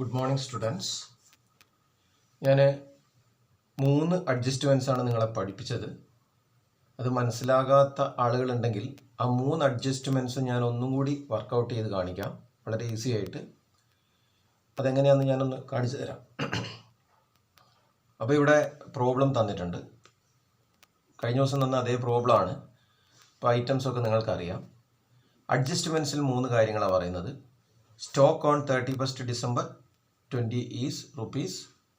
Good morning students. ഞാൻ 3 അഡ്ജസ്റ്റ്മെൻറ്റ്സാണ് നിങ്ങളെ പഠിപ്പിച്ചത്. അത് മനസ്സിലാകാത്ത ആളുകളുണ്ടെങ്കിൽ ആ 3 അഡ്ജസ്റ്റ്മെൻറ്റ്സും ഞാൻ ഒന്നും കൂടി വർക്കൗട്ട് ചെയ്ത് കാണിക്കാം, വളരെ ഈസി ആയിട്ട്. അതെങ്ങനെയാണെന്ന് ഞാനൊന്ന് കാണിച്ചു തരാം. അപ്പോൾ ഇവിടെ പ്രോബ്ലം തന്നിട്ടുണ്ട്. കഴിഞ്ഞ ദിവസം തന്ന അതേ പ്രോബ്ലമാണ്. ഇപ്പോൾ ഐറ്റംസൊക്കെ നിങ്ങൾക്കറിയാം. അഡ്ജസ്റ്റ്മെൻറ്റ്സിൽ 3 കാര്യങ്ങളാണ് പറയുന്നത്. Stock on 31st December 20 is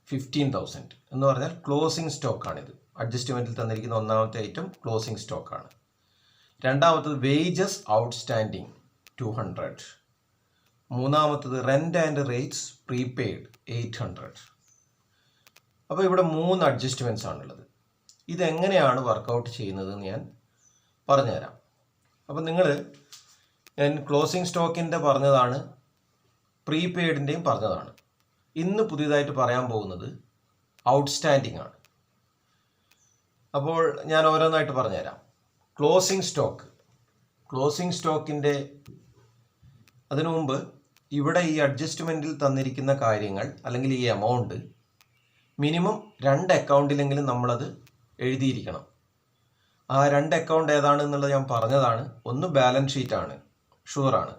₹15,000 എന്ന് പറഞ്ഞാൽ ക്ലോസിംഗ് സ്റ്റോക്കാണിത്. അഡ്ജസ്റ്റ്മെൻറ്റിൽ തന്നിരിക്കുന്ന ഒന്നാമത്തെ ഐറ്റം ക്ലോസിംഗ് സ്റ്റോക്കാണ്. രണ്ടാമത്തത് വേജസ് ഔട്ട്സ്റ്റാൻഡിങ് 200. മൂന്നാമത്തത് റെൻ്റ് ആൻഡ് റേറ്റ്സ് പ്രീപെയ്ഡ് 800. അപ്പോൾ ഇവിടെ 3 അഡ്ജസ്റ്റ്മെൻറ്റ്സ് ആണുള്ളത്. ഇതെങ്ങനെയാണ് വർക്കൗട്ട് ചെയ്യുന്നതെന്ന് ഞാൻ പറഞ്ഞുതരാം. അപ്പോൾ ഞാൻ ക്ലോസിംഗ് സ്റ്റോക്കിൻ്റെ പറഞ്ഞതാണ്, പ്രീപെയ്ഡിൻ്റെയും പറഞ്ഞതാണ്. ഇന്ന് പുതിയതായിട്ട് പറയാൻ പോകുന്നത് ഔട്ട്സ്റ്റാൻഡിങ് ആണ്. അപ്പോൾ ഞാൻ ഓരോന്നായിട്ട് പറഞ്ഞുതരാം. ക്ലോസിംഗ് സ്റ്റോക്കിൻ്റെ അതിനു മുമ്പ് ഇവിടെ ഈ അഡ്ജസ്റ്റ്മെൻറ്റിൽ തന്നിരിക്കുന്ന കാര്യങ്ങൾ അല്ലെങ്കിൽ ഈ എമൗണ്ട് മിനിമം 2 അക്കൗണ്ടിലെങ്കിലും നമ്മളത് എഴുതിയിരിക്കണം. ആ 2 അക്കൗണ്ട് ഏതാണെന്നുള്ളത് ഞാൻ പറഞ്ഞതാണ്. ഒന്ന് ബാലൻസ് ഷീറ്റാണ്, ഷുവറാണ്.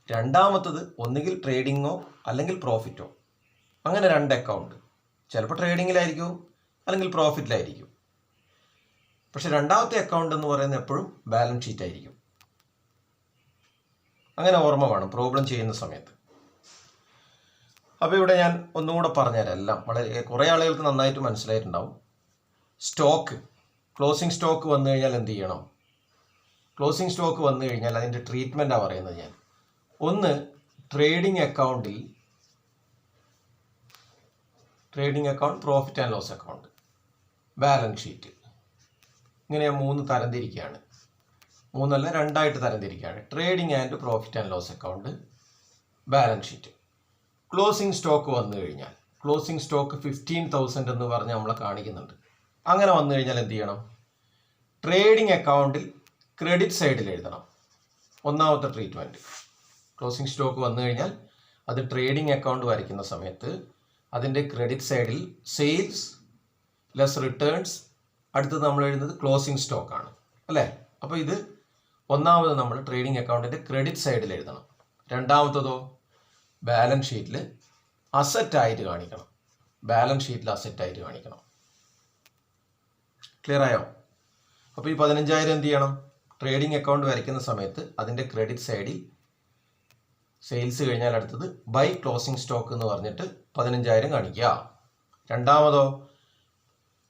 രണ്ടാമത്തത് ഒന്നുകിൽ ട്രേഡിങ്ങോ അല്ലെങ്കിൽ പ്രോഫിറ്റോ, അങ്ങനെ 2 അക്കൗണ്ട്. ചിലപ്പോൾ ട്രേഡിങ്ങിലായിരിക്കും അല്ലെങ്കിൽ പ്രോഫിറ്റിലായിരിക്കും. പക്ഷെ രണ്ടാമത്തെ അക്കൗണ്ട് എന്ന് പറയുന്നത് എപ്പോഴും ബാലൻസ് ഷീറ്റ് ആയിരിക്കും. അങ്ങനെ ഓർമ്മ വേണം പ്രോബ്ലം ചെയ്യുന്ന സമയത്ത്. അപ്പോൾ ഇവിടെ ഞാൻ ഒന്നുകൂടെ പറഞ്ഞുതരാം. എല്ലാം വളരെ കുറേ ആളുകൾക്ക് നന്നായിട്ട് മനസ്സിലായിട്ടുണ്ടാവും. ക്ലോസിംഗ് സ്റ്റോക്ക് വന്നു കഴിഞ്ഞാൽ എന്ത് ചെയ്യണം? ക്ലോസിംഗ് സ്റ്റോക്ക് വന്നു കഴിഞ്ഞാൽ അതിൻ്റെ ട്രീറ്റ്മെൻറ്റാണ് പറയുന്നത് ഞാൻ. ഒന്ന്, trading account, profit and loss account, balance sheet. ഇങ്ങനെ ഞാൻ 3 തരംതിരിക്കുകയാണ്. 3 അല്ല, 2 തരംതിരിക്കുകയാണ്. Trading and profit and loss account, balance sheet. Closing stock വന്നു കഴിഞ്ഞാൽ, ക്ലോസിംഗ് സ്റ്റോക്ക് 15,000 എന്ന് പറഞ്ഞ് നമ്മളെ കാണിക്കുന്നുണ്ട്. അങ്ങനെ വന്നു കഴിഞ്ഞാൽ എന്ത് ചെയ്യണം? ട്രേഡിംഗ് അക്കൗണ്ടിൽ ക്രെഡിറ്റ് സൈഡിൽ എഴുതണം. ഒന്നാമത്തെ ട്രീറ്റ്മെൻറ്റ്. ക്ലോസിംഗ് സ്റ്റോക്ക് വന്നു കഴിഞ്ഞാൽ അത് ട്രേഡിംഗ് അക്കൗണ്ട് വരയ്ക്കുന്ന സമയത്ത് അതിൻ്റെ ക്രെഡിറ്റ് സൈഡിൽ സെയിൽസ് ലെസ് റിട്ടേൺസ്, അടുത്തത് നമ്മൾ എഴുതുന്നത് ക്ലോസിംഗ് സ്റ്റോക്കാണ് അല്ലേ? അപ്പോൾ ഇത് ഒന്നാമത് നമ്മൾ ട്രേഡിംഗ് അക്കൗണ്ടിൻ്റെ ക്രെഡിറ്റ് സൈഡിൽ എഴുതണം. രണ്ടാമത്തതോ ബാലൻസ് ഷീറ്റിൽ അസറ്റായിട്ട് കാണിക്കണം. ക്ലിയർ ആയോ? അപ്പോൾ ഈ 15,000 എന്ത് ചെയ്യണം? ട്രേഡിംഗ് അക്കൗണ്ട് വരയ്ക്കുന്ന സമയത്ത് അതിൻ്റെ ക്രെഡിറ്റ് സൈഡിൽ സെയിൽസ് കഴിഞ്ഞാൽ അടുത്തത് ബൈ ക്ലോസിംഗ് സ്റ്റോക്ക് എന്ന് പറഞ്ഞിട്ട് 15,000 കാണിക്കുക. രണ്ടാമതോ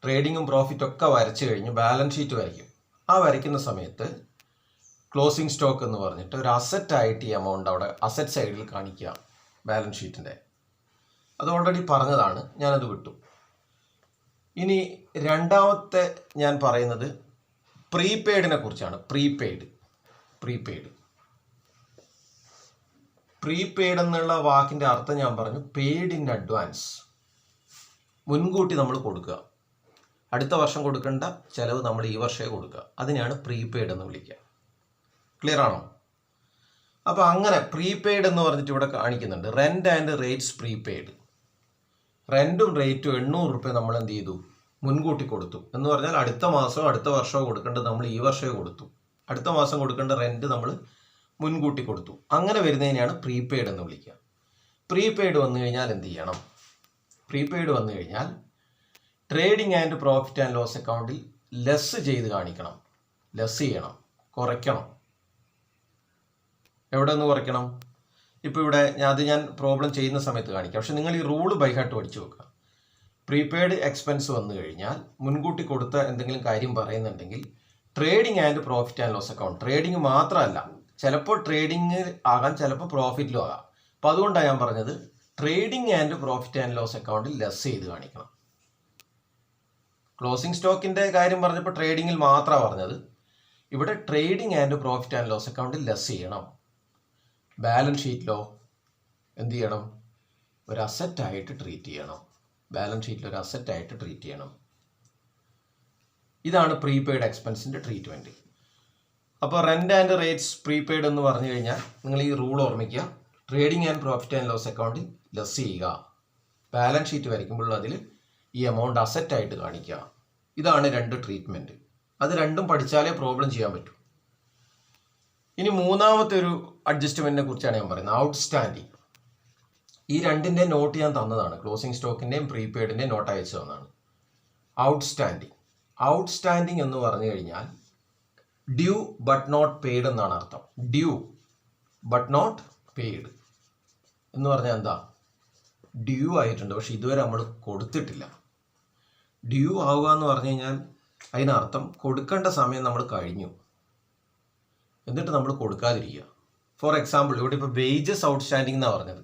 ട്രേഡിങ്ങും പ്രോഫിറ്റും ഒക്കെ വരച്ചു കഴിഞ്ഞ് ബാലൻസ് ഷീറ്റ് വരയ്ക്കും. ആ വരയ്ക്കുന്ന സമയത്ത് ക്ലോസിംഗ് സ്റ്റോക്ക് എന്ന് പറഞ്ഞിട്ട് ഒരു അസറ്റായിട്ട് ഈ എമൗണ്ട് അവിടെ അസറ്റ് സൈഡിൽ കാണിക്കുക ബാലൻസ് ഷീറ്റിൻ്റെ. അത് ഓൾറെഡി പറഞ്ഞതാണ്, ഞാനത് വിട്ടു. ഇനി രണ്ടാമത്തെ ഞാൻ പറയുന്നത് പ്രീപെയ്ഡിനെ കുറിച്ചാണ്. പ്രീപെയ്ഡ് എന്നുള്ള വാക്കിൻ്റെ അർത്ഥം ഞാൻ പറഞ്ഞു, പെയ്ഡ് ഇൻ അഡ്വാൻസ്. മുൻകൂട്ടി നമ്മൾ കൊടുക്കുക. അടുത്ത വർഷം കൊടുക്കേണ്ട ചിലവ് നമ്മൾ ഈ വർഷമേ കൊടുക്കുക. അതിനെയാണ് പ്രീപെയ്ഡ് എന്ന് വിളിക്കുക. ക്ലിയർ ആണോ? അപ്പോൾ അങ്ങനെ പ്രീപെയ്ഡ് എന്ന് പറഞ്ഞിട്ട് ഇവിടെ കാണിക്കുന്നുണ്ട്. Rent and rates prepaid. റെൻറ്റും റേറ്റും 800 രൂപ നമ്മൾ എന്ത് ചെയ്തു? മുൻകൂട്ടി കൊടുത്തു. എന്ന് പറഞ്ഞാൽ അടുത്ത മാസമോ അടുത്ത വർഷമോ കൊടുക്കേണ്ടത് നമ്മൾ ഈ വർഷമേ കൊടുത്തു. അടുത്ത മാസം കൊടുക്കേണ്ട റെൻറ്റ് നമ്മൾ മുൻകൂട്ടി കൊടുത്തു. അങ്ങനെ വരുന്നതിനെയാണ് പ്രീപെയ്ഡ് എന്ന് വിളിക്കുക. പ്രീപെയ്ഡ് വന്നു കഴിഞ്ഞാൽ എന്ത് ചെയ്യണം? പ്രീപെയ്ഡ് വന്നു കഴിഞ്ഞാൽ trading and profit and loss അക്കൗണ്ടിൽ ലെസ് ചെയ്ത് കാണിക്കണം. ലെസ് ചെയ്യണം, കുറയ്ക്കണം. എവിടെ നിന്ന് കുറയ്ക്കണം? ഇപ്പോൾ ഇവിടെ ഞാൻ പ്രോബ്ലം ചെയ്യുന്ന സമയത്ത് കാണിക്കാം. പക്ഷെ നിങ്ങൾ ഈ റൂള് ബൈ ഹാർട്ട് പഠിച്ചു വെക്കുക. പ്രീപെയ്ഡ് എക്സ്പെൻസ് വന്നു കഴിഞ്ഞാൽ മുൻകൂട്ടി കൊടുത്ത എന്തെങ്കിലും കാര്യം പറയുന്നുണ്ടെങ്കിൽ trading and profit and loss account. Trading മാത്രമല്ല, ചിലപ്പോൾ ട്രേഡിംഗ് ആകാം, ചിലപ്പോൾ പ്രോഫിറ്റിലും ആകാം. അപ്പോൾ അതുകൊണ്ടാണ് ഞാൻ പറഞ്ഞത് trading and profit and loss അക്കൗണ്ടിൽ ലെസ് ചെയ്ത് കാണിക്കണം. ക്ലോസിംഗ് സ്റ്റോക്കിൻ്റെ കാര്യം പറഞ്ഞപ്പോൾ ട്രേഡിങ്ങിൽ മാത്രമാണ് പറഞ്ഞത്. ഇവിടെ trading and profit and loss അക്കൗണ്ടിൽ ലെസ് ചെയ്യണം. ബാലൻസ് ഷീറ്റിലോ എന്ത് ചെയ്യണം? ഒരു അസറ്റായിട്ട് ട്രീറ്റ് ചെയ്യണം. ഇതാണ് പ്രീപെയ്ഡ് എക്സ്പെൻസിൻ്റെ ട്രീറ്റ്മെൻറ്റ്. അപ്പോൾ റെൻ്റ് ആൻഡ് റേറ്റ്സ് പ്രീപെയ്ഡ് എന്ന് പറഞ്ഞു കഴിഞ്ഞാൽ നിങ്ങൾ ഈ റൂൾ ഓർമ്മിക്കുക. Trading and profit and loss അക്കൗണ്ടിൽ ലെസ് ചെയ്യുക. ബാലൻസ് ഷീറ്റ് വരയ്ക്കുമ്പോൾ അതിൽ ഈ എമൗണ്ട് അസറ്റായിട്ട് കാണിക്കുക. ഇതാണ് 2 ട്രീറ്റ്മെൻറ്റ്. അത് രണ്ടും പഠിച്ചാലേ പ്രോബ്ലം ചെയ്യാൻ പറ്റൂ. ഇനി മൂന്നാമത്തെ ഒരു അഡ്ജസ്റ്റ്മെൻറ്റിനെ കുറിച്ചാണ് ഞാൻ പറയുന്നത്, ഔട്ട്സ്റ്റാൻഡിങ്. ഈ രണ്ടിൻ്റെ നോട്ട് ഞാൻ തന്നതാണ്, ക്ലോസിംഗ് സ്റ്റോക്കിൻ്റെയും പ്രീപെയ്ഡിൻ്റെയും നോട്ട് അയച്ചു തന്നതാണ്. ഔട്ട്സ്റ്റാൻഡിങ് എന്ന് പറഞ്ഞു കഴിഞ്ഞാൽ ഡ്യൂ ബട്ട് നോട്ട് പെയ്ഡ് എന്നാണ് അർത്ഥം. ഡ്യൂ ബട്ട് നോട്ട് പെയ്ഡ് എന്ന് പറഞ്ഞാൽ എന്താ? ഡ്യൂ ആയിട്ടുണ്ട്, പക്ഷെ ഇതുവരെ നമ്മൾ കൊടുത്തിട്ടില്ല. ഡ്യൂ ആവുക എന്ന് പറഞ്ഞു കഴിഞ്ഞാൽ അതിനർത്ഥം കൊടുക്കേണ്ട സമയം നമ്മൾ കഴിഞ്ഞു, എന്നിട്ട് നമ്മൾ കൊടുക്കാതിരിക്കുക. ഫോർ എക്സാമ്പിൾ, ഇവിടെ ഇപ്പോൾ വേജസ് ഔട്ട്സ്റ്റാൻഡിങ് എന്നാണ് പറഞ്ഞത്.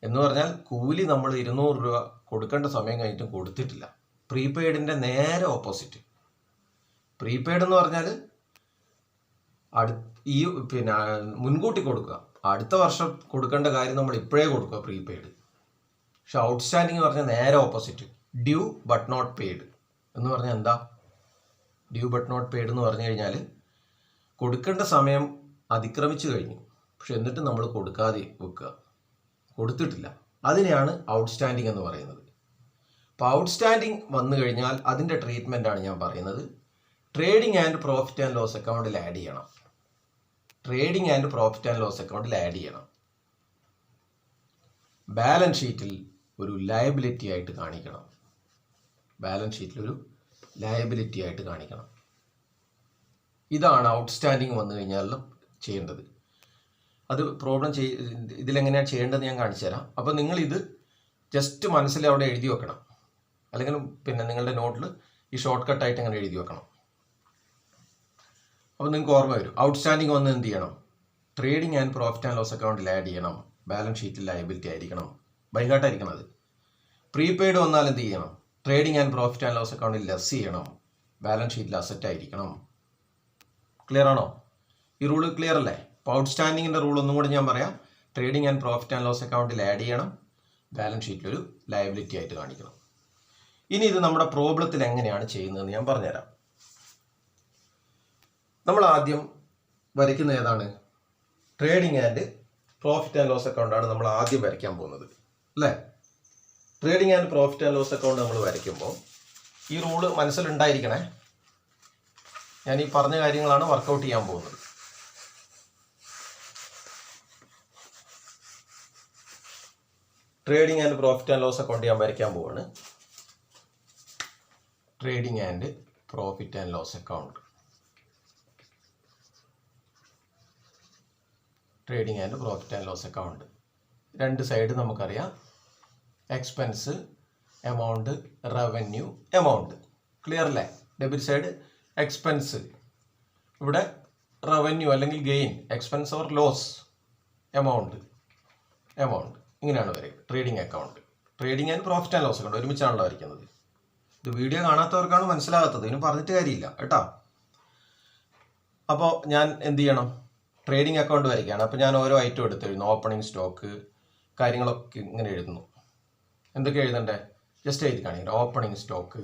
എന്ന് പറഞ്ഞാൽ കൂലി നമ്മൾ 200 രൂപ കൊടുക്കേണ്ട സമയം കഴിഞ്ഞിട്ടും കൊടുത്തിട്ടില്ല. പ്രീപെയ്ഡിൻ്റെ നേരെ ഓപ്പോസിറ്റ്. പ്രീപെയ്ഡ് എന്ന് പറഞ്ഞാൽ മുൻകൂട്ടി കൊടുക്കുക, അടുത്ത വർഷം കൊടുക്കേണ്ട കാര്യം നമ്മൾ ഇപ്പോഴേ കൊടുക്കുക, പ്രീപെയ്ഡ്. പക്ഷെ ഔട്ട്സ്റ്റാൻഡിങ് എന്ന് പറഞ്ഞാൽ നേരെ opposite, due but not paid എന്ന് പറഞ്ഞാൽ എന്താ? ഡ്യൂ ബട്ട് നോട്ട് പെയ്ഡ് എന്ന് പറഞ്ഞു കഴിഞ്ഞാൽ കൊടുക്കേണ്ട സമയം അതിക്രമിച്ചു കഴിഞ്ഞു, പക്ഷെ എന്നിട്ട് നമ്മൾ കൊടുക്കാതെ വെക്കുക, കൊടുത്തിട്ടില്ല. അതിനെയാണ് ഔട്ട്സ്റ്റാൻഡിങ് എന്ന് പറയുന്നത്. അപ്പോൾ ഔട്ട്സ്റ്റാൻഡിങ് വന്നു കഴിഞ്ഞാൽ അതിൻ്റെ ട്രീറ്റ്മെൻറ്റാണ് ഞാൻ പറയുന്നത്. Trading and profit and loss അക്കൗണ്ടിൽ ആഡ് ചെയ്യണം. Trading and profit and loss അക്കൗണ്ടിൽ ആഡ് ചെയ്യണം. ബാലൻസ് ഷീറ്റിൽ ഒരു ലയബിലിറ്റി ആയിട്ട് കാണിക്കണം. ബാലൻസ് ഷീറ്റിൽ ഒരു ലയബിലിറ്റി ആയിട്ട് കാണിക്കണം. ഇതാണ് ഔട്ട്സ്റ്റാൻഡിങ് വന്നു കഴിഞ്ഞാൽ ചെയ്യേണ്ടത്. അത് പ്രോബ്ലം ഇതിലെങ്ങനെയാണ് ചെയ്യേണ്ടതെന്ന് ഞാൻ കാണിച്ചു തരാം. അപ്പോൾ നിങ്ങളിത് ജസ്റ്റ് മനസ്സിൽ അവിടെ എഴുതി വെക്കണം, അല്ലെങ്കിൽ നിങ്ങളുടെ നോട്ടിൽ ഈ ഷോർട്ട് കട്ടായിട്ട് അങ്ങനെ എഴുതി വെക്കണം. അപ്പോൾ നിങ്ങൾക്ക് ഓർമ്മ വരും. ഔട്ട്സ്റ്റാൻഡിങ് വന്ന് എന്ത് ചെയ്യണം? Trading and profit and loss അക്കൗണ്ടിൽ ആഡ് ചെയ്യണം. ബാലൻസ് ഷീറ്റിൽ ലയബിലിറ്റി ആയിരിക്കണം, ബൈഹാർട്ടായിരിക്കണം അത്. പ്രീപെയ്ഡ് വന്നാൽ എന്ത് ചെയ്യണം? Trading and profit and loss അക്കൗണ്ടിൽ ലെസ് ചെയ്യണം, ബാലൻസ് ഷീറ്റിൽ അസറ്റ് ആയിരിക്കണം. ക്ലിയർ ആണോ? ഈ റൂള് ക്ലിയർ അല്ലേ? അപ്പോൾ ഔട്ട്സ്റ്റാൻഡിങ്ങിൻ്റെ റൂൾ ഒന്നും കൂടി ഞാൻ പറയാം. Trading and profit and loss അക്കൗണ്ടിൽ ആഡ് ചെയ്യണം, ബാലൻസ് ഷീറ്റിലൊരു ലയബിലിറ്റി ആയിട്ട് കാണിക്കണം. ഇനി ഇത് നമ്മുടെ പ്രോബ്ലത്തിൽ എങ്ങനെയാണ് ചെയ്യുന്നതെന്ന് ഞാൻ പറഞ്ഞുതരാം. നമ്മൾ ആദ്യം വരയ്ക്കുന്ന ഏതാണ്? Trading and profit and loss അക്കൗണ്ടാണ് നമ്മൾ ആദ്യം വരയ്ക്കാൻ പോകുന്നത്, അല്ലേ? Trading and profit and loss account നമ്മൾ വരയ്ക്കുമ്പോൾ ഈ റൂള് മനസ്സിലുണ്ടായിരിക്കണേ. ഞാൻ ഈ പറഞ്ഞ കാര്യങ്ങളാണ് വർക്കൗട്ട് ചെയ്യാൻ പോകുന്നത്. Trading and profit and loss account ഞാൻ വരയ്ക്കാൻ പോവാണ്. Trading and profit and loss account. Trading and profit and loss account. രണ്ട് സൈഡ് നമുക്കറിയാം. Expense, amount, revenue, amount. Clear അല്ലേ? ഡെബിറ്റ് സൈഡ് എക്സ്പെൻസ്, ഇവിടെ റവന്യൂ അല്ലെങ്കിൽ gain, expense or loss, amount. ഇങ്ങനെയാണ് വരിക trading account. Trading and profit and loss account ഒരുമിച്ചാണല്ലോ വരയ്ക്കുന്നത്. ഇത് വീഡിയോ കാണാത്തവർക്കാണ് മനസ്സിലാകാത്തത്, ഇതിന് പറഞ്ഞിട്ട് കാര്യമില്ല കേട്ടോ. അപ്പോൾ ഞാൻ എന്ത് ചെയ്യണം? ട്രേഡിംഗ് അക്കൗണ്ട് വരയ്ക്കുകയാണ്. അപ്പോൾ ഞാൻ ഓരോ ഐറ്റം എടുത്ത് എഴുതുന്നു. ഓപ്പണിംഗ് സ്റ്റോക്ക്, കാര്യങ്ങളൊക്കെ ഇങ്ങനെ എഴുതുന്നു. എന്തൊക്കെ എഴുതണ്ടേ? ജസ്റ്റ് എഴുതി കാണിക്കണം. ഓപ്പണിംഗ് സ്റ്റോക്ക്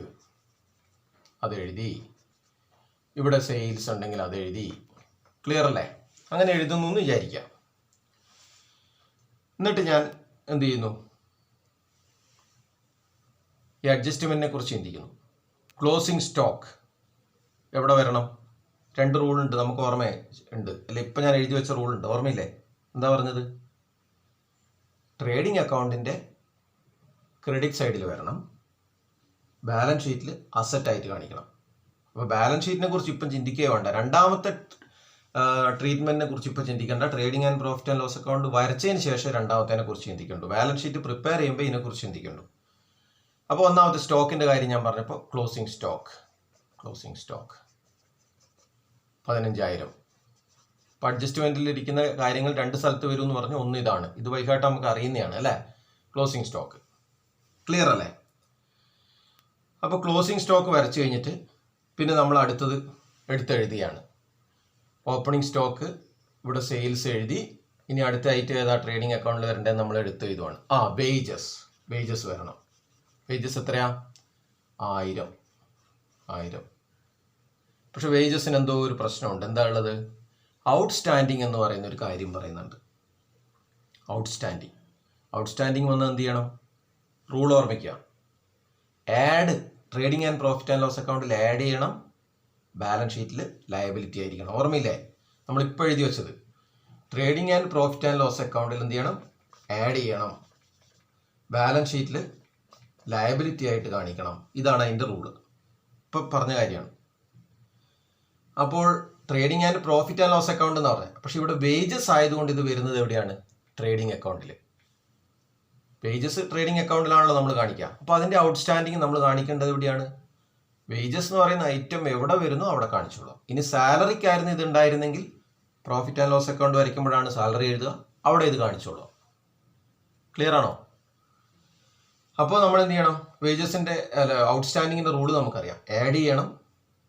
അത് എഴുതി, ഇവിടെ സെയിൽസ് ഉണ്ടെങ്കിൽ അത് എഴുതി. ക്ലിയർ അല്ലേ? അങ്ങനെ എഴുതുന്നു എന്ന് വിചാരിക്കാം. എന്നിട്ട് ഞാൻ എന്ത് ചെയ്യുന്നു? ഈ അഡ്ജസ്റ്റ്മെന്റിനെ കുറിച്ച് ചിന്തിക്കുന്നു. ക്ലോസിംഗ് സ്റ്റോക്ക് എവിടെ വരണം? 2 റൂളുണ്ട്, നമുക്ക് ഓർമ്മ ഉണ്ട് അല്ലെ? ഇപ്പം ഞാൻ എഴുതി വെച്ച റൂളുണ്ട്, ഓർമ്മയില്ലേ? എന്താ പറഞ്ഞത്? ട്രേഡിംഗ് അക്കൗണ്ടിൻ്റെ ക്രെഡിറ്റ് സൈഡിൽ വരണം, ബാലൻസ് ഷീറ്റിൽ അസറ്റ് ആയിട്ട് കാണിക്കണം. അപ്പോൾ ബാലൻസ് ഷീറ്റിനെ കുറിച്ച് ഇപ്പം ചിന്തിക്കുകയോ വേണ്ട. രണ്ടാമത്തെ ട്രീറ്റ്മെന്റിനെ കുറിച്ച് ഇപ്പോൾ ചിന്തിക്കേണ്ട. Trading and profit and loss account വരച്ചതിന് ശേഷം രണ്ടാമത്തേനെ കുറിച്ച് ചിന്തിക്കേണ്ടു. ബാലൻസ് ഷീറ്റ് പ്രിപ്പയർ ചെയ്യുമ്പോൾ ഇതിനെക്കുറിച്ച് ചിന്തിക്കേണ്ടു. അപ്പോൾ ഒന്നാമത്തെ സ്റ്റോക്കിൻ്റെ കാര്യം ഞാൻ പറഞ്ഞപ്പോൾ ക്ലോസിംഗ് സ്റ്റോക്ക് 15,000. അപ്പോൾ അഡ്ജസ്റ്റ്മെൻറ്റിൽ ഇരിക്കുന്ന കാര്യങ്ങൾ 2 സ്ഥലത്ത് വരും എന്ന് പറഞ്ഞു. ഒന്ന് ഇതാണ്, ഇത് വൈകാട്ട് നമുക്ക് അറിയുന്നതാണ് അല്ലേ? Closing stock. ക്ലിയർ അല്ലേ? അപ്പോൾ ക്ലോസിംഗ് സ്റ്റോക്ക് വരച്ചു കഴിഞ്ഞിട്ട് പിന്നെ നമ്മൾ അടുത്തത് എടുത്തെഴുതിയാണ്. ഓപ്പണിംഗ് സ്റ്റോക്ക്, ഇവിടെ സെയിൽസ് എഴുതി. ഇനി അടുത്ത ഐറ്റം ഏതാ ട്രേഡിംഗ് അക്കൗണ്ടിൽ വരേണ്ടത്? നമ്മൾ എടുത്ത് എഴുതുവാണ്. വേജസ് വരണം. വേജസ് എത്രയാ? 1000. പക്ഷെ വേജസിന് എന്തോ ഒരു പ്രശ്നമുണ്ട്. എന്താ ഉള്ളത്? ഔട്ട്സ്റ്റാൻഡിങ് എന്ന് പറയുന്ന ഒരു കാര്യം പറയുന്നുണ്ട്. ഔട്ട്സ്റ്റാൻഡിങ് വന്ന് എന്ത് ചെയ്യണം? റൂൾ ഓർമ്മിക്കുക. Add trading and profit and loss അക്കൗണ്ടിൽ ആഡ് ചെയ്യണം, ബാലൻസ് ഷീറ്റിൽ ലയബിലിറ്റി ആയിരിക്കണം. ഓർമ്മയില്ലേ നമ്മളിപ്പോൾ എഴുതി വെച്ചത്? Trading and profit and loss അക്കൗണ്ടിൽ എന്ത് ചെയ്യണം? ആഡ് ചെയ്യണം, ബാലൻസ് ഷീറ്റിൽ ലയബിലിറ്റി ആയിട്ട് കാണിക്കണം. ഇതാണ് അതിൻ്റെ റൂള്. ഇപ്പം പറഞ്ഞ കാര്യമാണ്. അപ്പോൾ trading and profit and loss account എന്ന് പറഞ്ഞത്, പക്ഷെ ഇവിടെ വേജസ് ആയതുകൊണ്ട് ഇത് വരുന്നത് എവിടെയാണ്? ട്രേഡിംഗ് അക്കൗണ്ടിൽ. വേജസ് ട്രേഡിംഗ് അക്കൗണ്ടിലാണല്ലോ നമ്മൾ കാണിക്കുക. അപ്പോൾ അതിൻ്റെ ഔട്ട്സ്റ്റാൻഡിങ് നമ്മൾ കാണിക്കേണ്ടത് എവിടെയാണ്? വേജസ് എന്ന് പറയുന്ന ഐറ്റം എവിടെ വരുന്നു അവിടെ കാണിച്ചോളൂ. ഇനി സാലറിക്കായിരുന്നു ഇത് ഉണ്ടായിരുന്നെങ്കിൽ പ്രോഫിറ്റ് ആൻഡ് ലോസ് അക്കൗണ്ട് വരയ്ക്കുമ്പോഴാണ് സാലറി എഴുതുക, അവിടെ ഇത് കാണിച്ചോളൂ. ക്ലിയർ ആണോ? അപ്പോൾ നമ്മൾ എന്ത് ചെയ്യണം? വേജസിൻ്റെ ഔട്ട്സ്റ്റാൻഡിങ്ങിൻ്റെ റൂള് നമുക്കറിയാം. ആഡ് ചെയ്യണം,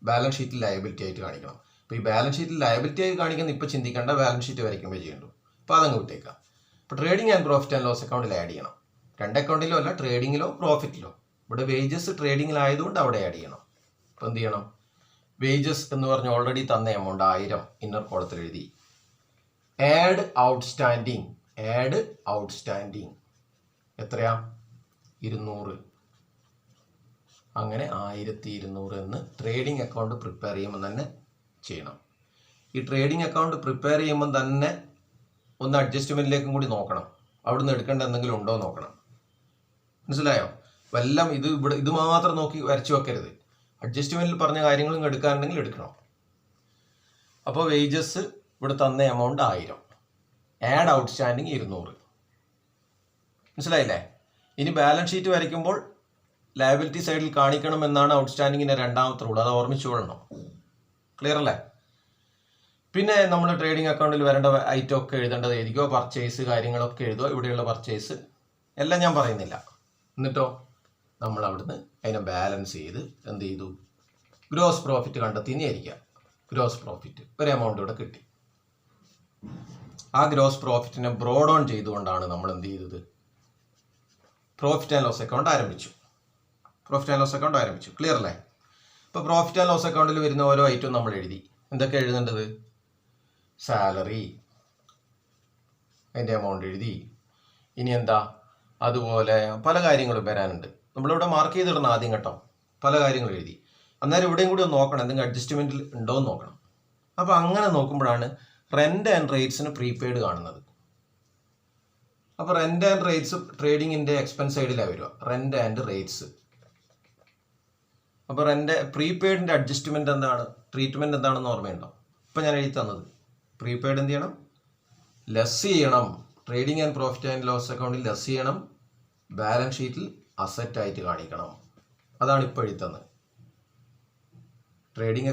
ബാലൻസ് ഷീറ്റിൽ ലയബിലിറ്റി ആയിട്ട് കാണിക്കണം. അപ്പോൾ ഈ ബാലൻസ് ഷീറ്റിൽ ലയബിലിറ്റി ആയി കാണിക്കുന്ന ഇപ്പോൾ ചിന്തിക്കേണ്ട, ബാലൻസ് ഷീറ്റ് വരയ്ക്കുമ്പോൾ ചെയ്യേണ്ടു. അപ്പോൾ അതങ്ങ് വിട്ടേക്കാം. ഇപ്പോൾ trading and profit and loss അക്കൗണ്ടിൽ ആഡ് ചെയ്യണം. രണ്ട് അക്കൗണ്ടിലോ അല്ല, ട്രേഡിങ്ങിലോ പ്രോഫിറ്റിലോ. ഇവിടെ വേജസ് ട്രേഡിങ്ങിലായതുകൊണ്ട് അവിടെ ആഡ് ചെയ്യണം. അപ്പോൾ എന്ത് ചെയ്യണം? വേജസ് എന്ന് പറഞ്ഞ് ഓൾറെഡി തന്ന എമൗണ്ട് 1000 ഇന്നർ കോളത്തിൽ എഴുതി. ആഡ് ഔട്ട്സ്റ്റാൻഡിങ് എത്രയാ? 200. അങ്ങനെ 1200 എന്ന് ട്രേഡിംഗ് അക്കൗണ്ട് പ്രിപ്പയർ ചെയ്യുമ്പോൾ തന്നെ ചെയ്യണം. ഈ ട്രേഡിംഗ് അക്കൗണ്ട് പ്രിപ്പയർ ചെയ്യുമ്പോൾ തന്നെ ഒന്ന് അഡ്ജസ്റ്റ്മെൻറ്റിലേക്കും കൂടി നോക്കണം. അവിടുന്ന് എടുക്കേണ്ട എന്തെങ്കിലും ഉണ്ടോ നോക്കണം. മനസ്സിലായോ? എല്ലാം ഇത് മാത്രം നോക്കി വരച്ചു വെക്കരുത്. അഡ്ജസ്റ്റ്മെൻറ്റിൽ പറഞ്ഞ കാര്യങ്ങളും എടുക്കാനുണ്ടെങ്കിൽ എടുക്കണം. അപ്പോൾ വേജസ് ഇവിടെ തന്ന എമൗണ്ട് 1000, ആഡ് ഔട്ട്സ്റ്റാൻഡിങ് 200. മനസ്സിലായില്ലേ? ഇനി ബാലൻസ് ഷീറ്റ് വരയ്ക്കുമ്പോൾ ലയബിലിറ്റി സൈഡിൽ കാണിക്കണം എന്നാണ് ഔട്ട്സ്റ്റാൻഡിങ്ങിൻ്റെ രണ്ടാമത്തെ റൂൾ. അത് ഓർമ്മിച്ചു കൊള്ളണം. ക്ലിയർ അല്ലേ? പിന്നെ നമ്മൾ ട്രേഡിംഗ് അക്കൗണ്ടിൽ വരേണ്ട ഐറ്റം ഒക്കെ എഴുതേണ്ടത് എഴുതിക്കോ. പർച്ചേസ് കാര്യങ്ങളൊക്കെ എഴുതുക. ഇവിടെയുള്ള പർച്ചേസ് എല്ലാം ഞാൻ പറയുന്നില്ല. എന്നിട്ടോ നമ്മൾ അവിടുന്ന് അതിനെ ബാലൻസ് ചെയ്ത് എന്ത് ചെയ്തു? ഗ്രോസ് പ്രോഫിറ്റ് കണ്ടെത്തിയിരിക്കുക. ഗ്രോസ് പ്രോഫിറ്റ് ഒരു എമൗണ്ട് ഇവിടെ കിട്ടി. ആ ഗ്രോസ് പ്രോഫിറ്റിനെ ബ്രോഡ് ഓൺ ചെയ്തുകൊണ്ടാണ് നമ്മൾ എന്ത് ചെയ്തത്? പ്രോഫിറ്റ് ആൻഡ് ലോസ് അക്കൗണ്ട് ആരംഭിച്ചു. ക്ലിയർ അല്ലേ? ഇപ്പോൾ പ്രോഫിറ്റ് ആൻഡ് ലോസ് അക്കൗണ്ടിൽ വരുന്ന ഓരോ ഐറ്റവും നമ്മൾ എഴുതി. എന്തൊക്കെ എഴുതേണ്ടത്? സാലറി, അതിൻ്റെ എമൗണ്ട് എഴുതി. ഇനി എന്താ? അതുപോലെ പല കാര്യങ്ങളും വരാനുണ്ട്. നമ്മളിവിടെ മാർക്ക് ചെയ്തിടണം ആദ്യം കേട്ടോ. പല കാര്യങ്ങളും എഴുതി. അന്നേരം ഇവിടെയും കൂടി ഒന്ന് നോക്കണം, എന്തെങ്കിലും അഡ്ജസ്റ്റ്മെൻറ്റിൽ ഉണ്ടോ എന്ന് നോക്കണം. അപ്പോൾ അങ്ങനെ നോക്കുമ്പോഴാണ് റെൻ്റ് ആൻഡ് റേറ്റ്സിന് പ്രീപെയ്ഡ് കാണുന്നത്. അപ്പോൾ റെൻ്റ് ആൻഡ് റേറ്റ്സ് ട്രേഡിങ്ങിൻ്റെ എക്സ്പെൻസ് സൈഡിലാണ് വരിക. Rent and rates. അപ്പോൾ പ്രീപെയ്ഡിൻ്റെ അഡ്ജസ്റ്റ്മെൻറ്റ് എന്താണ്, ട്രീറ്റ്മെൻറ്റ് എന്താണെന്ന് ഓർമ്മയുണ്ടോ? ഇപ്പം ഞാൻ എഴുതി തന്നത് പ്രീപെയ്ഡ് എന്ത് ചെയ്യണം? ലെസ് ചെയ്യണം. Trading and profit and loss അക്കൗണ്ടിൽ ലെസ് ചെയ്യണം, ബാലൻസ് ഷീറ്റിൽ അസറ്റ് ആയിട്ട് കാണിക്കണം. അതാണ് ഇപ്പോൾ എഴുതി തന്നത്. Trading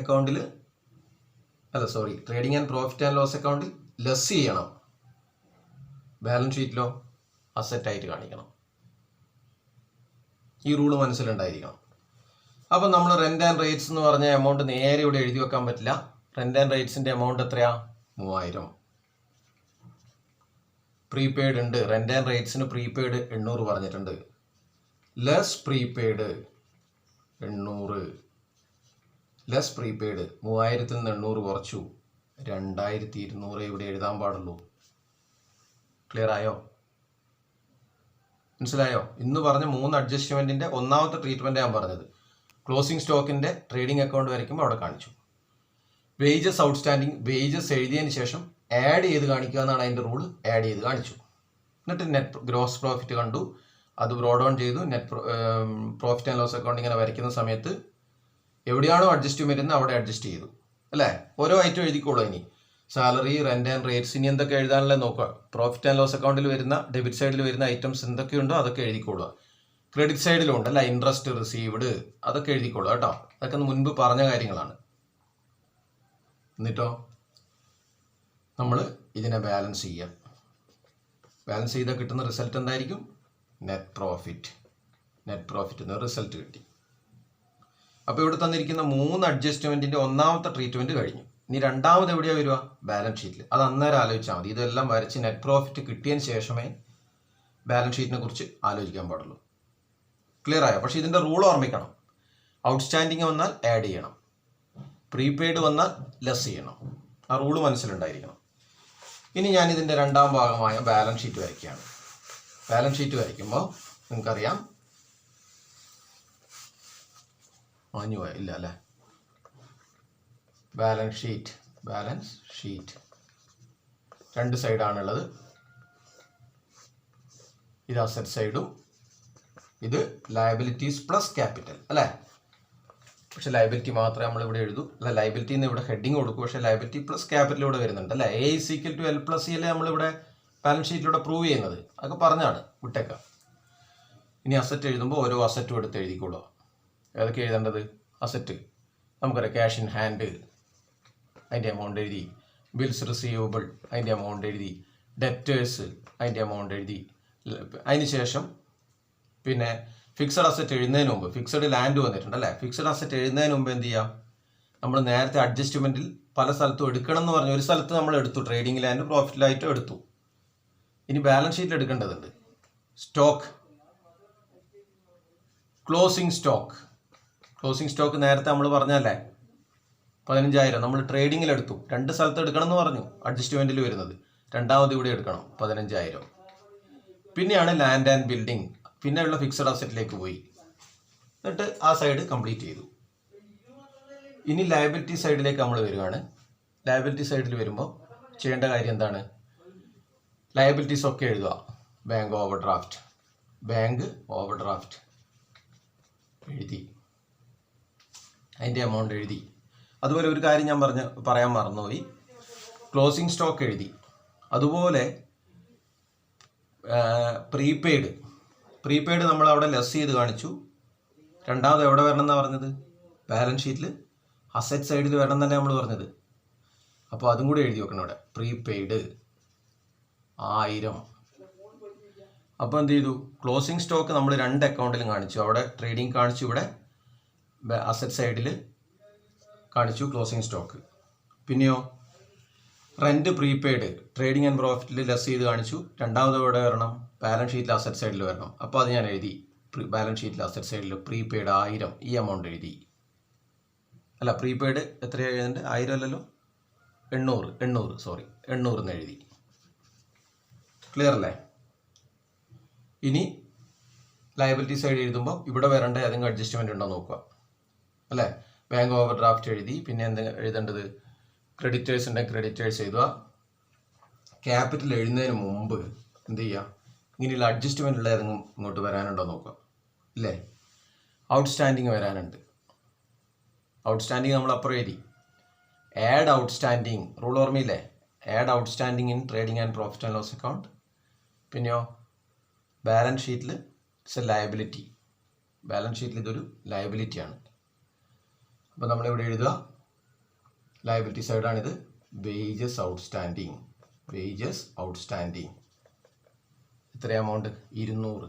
and profit and loss അക്കൗണ്ടിൽ ലെസ് ചെയ്യണം, ബാലൻസ് ഷീറ്റിലോ അസറ്റായിട്ട് കാണിക്കണം. ഈ റൂള് മനസ്സിലുണ്ടായിരിക്കണം. അപ്പം നമ്മൾ റെൻ്റ് ആൻഡ് റേറ്റ്സ് എന്ന് പറഞ്ഞ എമൗണ്ട് നേരെ ഇവിടെ എഴുതി വെക്കാൻ പറ്റില്ല. റെൻ്റ് ആൻഡ് റേറ്റ്സിൻ്റെ എമൗണ്ട് എത്രയാ? 3000. പ്രീപെയ്ഡ് ഉണ്ട്. റെൻ്റ് ആൻഡ് റേറ്റ്സിന് പ്രീപെയ്ഡ് 800 പറഞ്ഞിട്ടുണ്ട്. Less prepaid 800. ലെസ് പ്രീപെയ്ഡ് 3000-ൽ നിന്ന് 800 കുറച്ചു 2200 ഇവിടെ എഴുതാൻ പാടുള്ളൂ. ക്ലിയർ ആയോ? മനസ്സിലായോ? ഇന്ന് പറഞ്ഞ 3 അഡ്ജസ്റ്റ്മെൻറ്റിൻ്റെ ഒന്നാമത്തെ ട്രീറ്റ്മെൻറ്റ് ഞാൻ പറഞ്ഞത്. ക്ലോസിംഗ് സ്റ്റോക്കിൻ്റെ ട്രേഡിംഗ് അക്കൗണ്ട് വരയ്ക്കുമ്പോൾ അവിടെ കാണിച്ചു. വേജസ് ഔട്ട്സ്റ്റാൻഡിങ്, വേജസ് എഴുതിയതിന് ശേഷം ആഡ് ചെയ്ത് കാണിക്കുക എന്നാണ് അതിൻ്റെ റൂൾ. ആഡ് ചെയ്ത് കാണിച്ചു. എന്നിട്ട് നെറ്റ് ഗ്രോസ് പ്രോഫിറ്റ് കണ്ടു, അത് ബ്രോഡ് ഓൺ ചെയ്തു. പ്രോഫിറ്റ് ആൻഡ് ലോസ് അക്കൗണ്ട് ഇങ്ങനെ വരയ്ക്കുന്ന സമയത്ത് എവിടെയാണോ അഡ്ജസ്റ്റ് വരുന്നത് അവിടെ അഡ്ജസ്റ്റ് ചെയ്തു. അല്ലേ? ഓരോ ഐറ്റം എഴുതിക്കോളൂ. ഇനി സാലറി, റെൻ്റ് ആൻഡ് റേറ്റ്സ്, ഇനി എന്തൊക്കെ എഴുതാനല്ലേ നോക്കുക. പ്രോഫിറ്റ് ആൻഡ് ലോസ് അക്കൗണ്ടിൽ വരുന്ന ഡെബിറ്റ് സൈഡിൽ വരുന്ന ഐറ്റംസ് എന്തൊക്കെയുണ്ടോ അതൊക്കെ എഴുതിക്കോളുക. ക്രെഡിറ്റ് സൈഡിലും ഉണ്ടല്ല, ഇൻട്രസ്റ്റ് റിസീവ്ഡ്, അതൊക്കെ എഴുതിക്കോളുക കേട്ടോ. അതൊക്കെ മുൻപ് പറഞ്ഞ കാര്യങ്ങളാണ്. എന്നിട്ടോ നമ്മൾ ഇതിനെ ബാലൻസ് ചെയ്യാം. ബാലൻസ് ചെയ്താൽ കിട്ടുന്ന റിസൾട്ട് എന്തായിരിക്കും? നെറ്റ് പ്രോഫിറ്റ് എന്ന റിസൾട്ട് കിട്ടി. അപ്പോൾ ഇവിടെ തന്നിരിക്കുന്ന 3 അഡ്ജസ്റ്റ്മെൻറ്റിൻ്റെ ഒന്നാമത്തെ ട്രീറ്റ്മെൻറ്റ് കഴിഞ്ഞു. ഇനി രണ്ടാമത് എവിടെയാണ് വരിക? ബാലൻസ് ഷീറ്റിൽ. അത് അന്നേരം ആലോചിച്ചാൽ മതി. ഇതെല്ലാം വരച്ച് നെറ്റ് പ്രോഫിറ്റ് കിട്ടിയതിന് ശേഷമേ ബാലൻസ് ഷീറ്റിനെ കുറിച്ച് ആലോചിക്കാൻ പാടുള്ളൂ. ക്ലിയർ ആയോ? പക്ഷേ ഇതിൻ്റെ റൂൾ ഓർമ്മിക്കണം. ഔട്ട്സ്റ്റാൻഡിങ് വന്നാൽ ആഡ് ചെയ്യണം, പ്രീപെയ്ഡ് വന്നാൽ ലെസ് ചെയ്യണം. ആ റൂള് മനസ്സിലുണ്ടായിരിക്കണം. ഇനി ഞാൻ ഇതിൻ്റെ രണ്ടാം ഭാഗമായ ബാലൻസ് ഷീറ്റ് വരയ്ക്കുകയാണ്. ബാലൻസ് ഷീറ്റ് വരയ്ക്കുമ്പോൾ നിങ്ങൾക്കറിയാം, മാഞ്ഞു പോയ ഇല്ല അല്ലേ, ബാലൻസ് ഷീറ്റ് രണ്ട് സൈഡാണുള്ളത്. ഇത് അസറ്റ് സൈഡും ഇത് ലയബിലിറ്റീസ് പ്ലസ് ക്യാപിറ്റൽ അല്ലേ. പക്ഷെ ലയബിലിറ്റി മാത്രമേ നമ്മളിവിടെ എഴുതൂ. അല്ല, ലയബിലിറ്റി എന്ന് ഇവിടെ ഹെഡിങ് കൊടുക്കും, പക്ഷേ ലയബിലിറ്റി പ്ലസ് ക്യാപിറ്റൽ ഇവിടെ വരുന്നുണ്ട് അല്ലേ. A = L+C അല്ലേ നമ്മളിവിടെ ബാലൻസ് ഷീറ്റിലൂടെ പ്രൂവ് ചെയ്യുന്നത്. അതൊക്കെ പറഞ്ഞാണ്, വിട്ടേക്കാം. ഇനി അസറ്റ് എഴുതുമ്പോൾ ഓരോ അസറ്റും എടുത്ത് എഴുതിക്കോളൂ. ഏതൊക്കെ എഴുതേണ്ടത്? അസറ്റ് നമുക്കറിയാം, ക്യാഷ് ഇൻ ഹാൻഡ് അതിൻ്റെ എമൗണ്ട് എഴുതി, ബിൽസ് റിസീവബിൾ അതിൻ്റെ എമൗണ്ട് എഴുതി, ഡെറ്റേഴ്സ് അതിൻ്റെ എമൗണ്ട് എഴുതി. അതിന് ശേഷം പിന്നെ ഫിക്സഡ് അസറ്റ് എഴുതുന്നതിന് മുമ്പ്, ഫിക്സഡ് ലാൻഡ് വന്നിട്ടുണ്ട് അല്ലേ. ഫിക്സഡ് അസറ്റ് എഴുതുന്നതിന് മുമ്പ് എന്ത് ചെയ്യാം? നമ്മൾ നേരത്തെ അഡ്ജസ്റ്റ്മെൻറ്റിൽ പല സ്ഥലത്തും എടുക്കണം എന്ന് പറഞ്ഞു. ഒരു സ്ഥലത്ത് നമ്മൾ എടുത്തു, ട്രേഡിംഗ് ലാൻഡ് പ്രോഫിറ്റിലായിട്ട് എടുത്തു. ഇനി ബാലൻസ് ഷീറ്റിൽ എടുക്കേണ്ടതുണ്ട്. സ്റ്റോക്ക്, ക്ലോസിംഗ് സ്റ്റോക്ക് നേരത്തെ നമ്മൾ പറഞ്ഞല്ലേ 15,000 നമ്മൾ ട്രേഡിങ്ങിൽ എടുത്തു. രണ്ട് സ്ഥലത്ത് എടുക്കണം എന്ന് പറഞ്ഞു, അഡ്ജസ്റ്റ്മെൻറ്റിൽ വരുന്നത്. രണ്ടാമത് ഇവിടെ എടുക്കണം 15,000. പിന്നെയാണ് ലാൻഡ് ആൻഡ് ബിൽഡിംഗ്, പിന്നെയുള്ള ഫിക്സഡ് അസറ്റിലേക്ക് പോയി. എന്നിട്ട് ആ സൈഡ് കംപ്ലീറ്റ് ചെയ്തു. ഇനി ലയബിലിറ്റി സൈഡിലേക്ക് നമ്മൾ വരികയാണ്. ലയബിലിറ്റി സൈഡിൽ വരുമ്പോൾ ചെയ്യേണ്ട കാര്യം എന്താണ്? ലയബിലിറ്റീസ് ഒക്കെ എഴുതുക. ബാങ്ക് ഓവർ ഡ്രാഫ്റ്റ് എഴുതി, അതിൻ്റെ എമൗണ്ട് എഴുതി. അതുപോലെ ഒരു കാര്യം ഞാൻ പറയാൻ മറന്നുപോയി, ക്ലോസിംഗ് സ്റ്റോക്ക് എഴുതി. അതുപോലെ പ്രീപെയ്ഡ് നമ്മൾ അവിടെ ലെസ് ചെയ്ത് കാണിച്ചു. രണ്ടാമത് എവിടെ വരണം എന്നാണ് പറഞ്ഞത്? ബാലൻസ് ഷീറ്റിൽ അസറ്റ് സൈഡിൽ വരണം എന്നല്ലേ നമ്മൾ പറഞ്ഞത്. അപ്പോൾ അതും കൂടി എഴുതി വെക്കണം ഇവിടെ. പ്രീപെയ്ഡ് 1000. അപ്പോൾ എന്ത് ചെയ്തു? ക്ലോസിംഗ് സ്റ്റോക്ക് നമ്മൾ രണ്ട് അക്കൗണ്ടിലും കാണിച്ചു. അവിടെ ട്രേഡിംഗ് കാണിച്ചു, ഇവിടെ അസറ്റ് സൈഡിൽ കാണിച്ചു ക്ലോസിംഗ് സ്റ്റോക്ക്. പിന്നെയോ റെൻറ്റ് പ്രീപെയ്ഡ് ട്രേഡിംഗ് ആൻഡ് പ്രോഫിറ്റിൽ ലെസ് ചെയ്ത് കാണിച്ചു. രണ്ടാമത് ഇവിടെ വരണം, ബാലൻസ് ഷീറ്റിൽ അസറ്റ് സൈഡിൽ വരണം. അപ്പോൾ അത് ഞാൻ എഴുതി. ബാലൻസ് ഷീറ്റിൽ അസറ്റ് സൈഡിൽ പ്രീപെയ്ഡ് 1000 ഈ എമൗണ്ട് എഴുതി. അല്ല, പ്രീപെയ്ഡ് എത്രയാണ് എഴുതേണ്ടത്? 1000 അല്ലല്ലോ, 800 എന്ന് എഴുതി. ക്ലിയർ അല്ലേ? ഇനി ലയബിലിറ്റി സൈഡ് എഴുതുമ്പോൾ ഇവിടെ വരേണ്ട ഏതെങ്കിലും അഡ്ജസ്റ്റ്മെൻറ്റ് ഉണ്ടോ നോക്കുക അല്ലേ. ബാങ്ക് ഓവർ ഡ്രാഫ്റ്റ് എഴുതി. പിന്നെ എന്താ എഴുതേണ്ടത്? ക്രെഡിറ്റേഴ്സ് ഉണ്ടെങ്കിൽ ക്രെഡിറ്റേഴ്സ് എഴുതുക. ക്യാപിറ്റൽ എഴുതുന്നതിന് മുമ്പ് എന്ത് ചെയ്യുക? ഇങ്ങനെയുള്ള അഡ്ജസ്റ്റ്മെൻ്റ് ഉള്ള ഏതെങ്കിലും ഇങ്ങോട്ട് വരാനുണ്ടോ നോക്കുക. ഇല്ലേ, ഔട്ട്സ്റ്റാൻഡിങ് വരാനുണ്ട്. ഔട്ട്സ്റ്റാൻഡിങ് നമ്മൾ അപ്പുറം എഴുതി. ആഡ് ഔട്ട്സ്റ്റാൻഡിങ് റൂൾ ഓർമ്മയില്ലേ? Add outstanding in trading and profit and loss account. പിന്നെയോ ബാലൻസ് ഷീറ്റിൽ ഇറ്റ്സ് എ ലയബിലിറ്റി. ബാലൻസ് ഷീറ്റിൽ ഇതൊരു ലയബിലിറ്റിയാണ്. അപ്പോൾ നമ്മളിവിടെ എഴുതുക, ലയബിലിറ്റി സൈഡാണിത്. വേജസ് ഔട്ട്സ്റ്റാൻഡിങ് എത്ര എമൗണ്ട്? 200.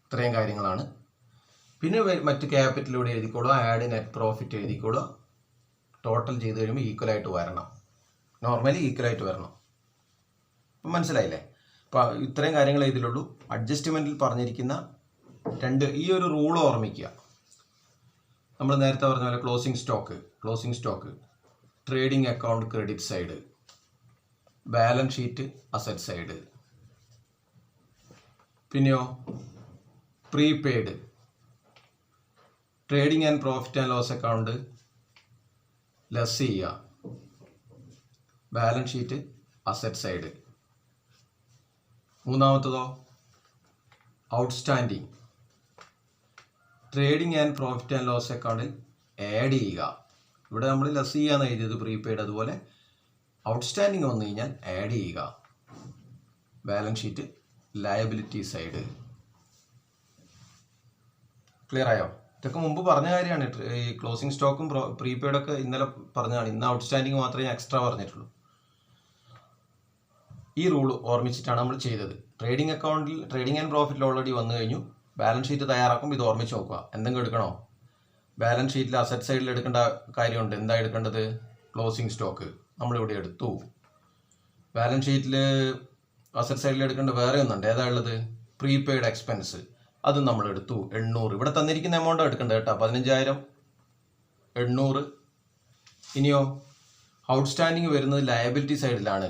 ഇത്രയും കാര്യങ്ങളാണ്. പിന്നെ മറ്റ് ക്യാപിറ്റലിലൂടെ എഴുതിക്കോളുക. ആഡ് നെറ്റ് പ്രോഫിറ്റ് എഴുതിക്കോളുക. ടോട്ടൽ ചെയ്ത് കഴിയുമ്പോൾ ഈക്വലായിട്ട് വരണം. നോർമലി ഈക്വലായിട്ട് വരണം. അപ്പം മനസ്സിലായില്ലേ? അപ്പോൾ ഇത്രയും കാര്യങ്ങൾ ഇതിലുള്ളൂ. അഡ്ജസ്റ്റ്മെൻറ്റിൽ പറഞ്ഞിരിക്കുന്ന ഈ ഒരു റൂൾ ഓർമ്മിക്കുക. നമ്മൾ നേരത്തെ പറഞ്ഞ പോലെ closing stock trading account credit side, balance sheet asset side. പിന്നെയോ prepaid trading and profit and loss account less ചെയ്യുക, ബാലൻസ് ഷീറ്റ് അസറ്റ് സൈഡ്. മൂന്നാമത്തതോ outstanding trading and profit and loss അക്കൗണ്ടിൽ ആഡ് ചെയ്യുക. ഇവിടെ നമ്മൾ ലെസ് ചെയ്യാന്ന് എഴുതിയത് പ്രീപെയ്ഡ്. അതുപോലെ ഔട്ട്സ്റ്റാൻഡിങ് വന്നു കഴിഞ്ഞാൽ ആഡ് ചെയ്യുക, balance sheet liability side. Clear ആയോ? ഇതൊക്കെ മുമ്പ് പറഞ്ഞ കാര്യമാണ്. ഈ ക്ലോസിംഗ് സ്റ്റോക്കും പ്രീപെയ്ഡൊക്കെ ഇന്നലെ പറഞ്ഞതാണ്. ഇന്ന് ഔട്ട്സ്റ്റാൻഡിങ് മാത്രമേ എക്സ്ട്രാ പറഞ്ഞിട്ടുള്ളൂ. ഈ റൂൾ ഓർമ്മിച്ചിട്ടാണ് നമ്മൾ ചെയ്തത്. ട്രേഡിംഗ് ആൻഡ് പ്രോഫിറ്റിൽ ഓൾറെഡി വന്നു കഴിഞ്ഞു. ബാലൻസ് ഷീറ്റ് തയ്യാറാക്കുമ്പോൾ ഇത് ഓർമ്മിച്ച് നോക്കുക. എന്തെങ്കിലും എടുക്കണോ? ബാലൻസ് ഷീറ്റിൽ അസറ്റ് സൈഡിൽ എടുക്കേണ്ട കാര്യമുണ്ട്. എന്താ എടുക്കേണ്ടത്? ക്ലോസിംഗ് സ്റ്റോക്ക് നമ്മളിവിടെ എടുത്തു. ബാലൻസ് ഷീറ്റിൽ അസറ്റ് സൈഡിൽ എടുക്കേണ്ട വേറെ ഒന്നുണ്ട്. ഏതാ ഉള്ളത്? Prepaid expense. അത് നമ്മൾ എടുത്തു 800. ഇവിടെ തന്നിരിക്കുന്ന എമൗണ്ട് എടുക്കേണ്ടത് കേട്ടോ, 15,000 800. ഇനിയോ ഔട്ട്സ്റ്റാൻഡിങ് വരുന്നത് ലയബിലിറ്റി സൈഡിലാണ്.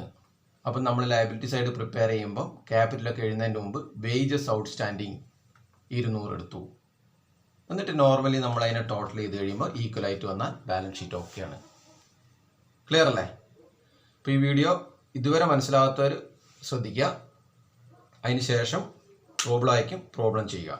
അപ്പം നമ്മൾ ലയബിലിറ്റി സൈഡ് പ്രിപ്പയർ ചെയ്യുമ്പോൾ ക്യാപിറ്റലൊക്കെ എഴുതുന്നതിന് മുമ്പ് വേജസ് ഔട്ട്സ്റ്റാൻഡിങ് 200 എടുത്തു. എന്നിട്ട് നോർമലി നമ്മൾ അതിനെ ടോട്ടൽ ചെയ്ത് കഴിയുമ്പോൾ ഈക്വൽ ആയിട്ട് വന്നാൽ ബാലൻസ് ഷീറ്റ് ഓക്കെയാണ്. ക്ലിയർ അല്ലേ? അപ്പോൾ ഈ വീഡിയോ ഇതുവരെ മനസ്സിലാകാത്തവർ ശ്രദ്ധിക്കുക. അതിന് ശേഷം പ്രോബ്ലം ചെയ്യുക.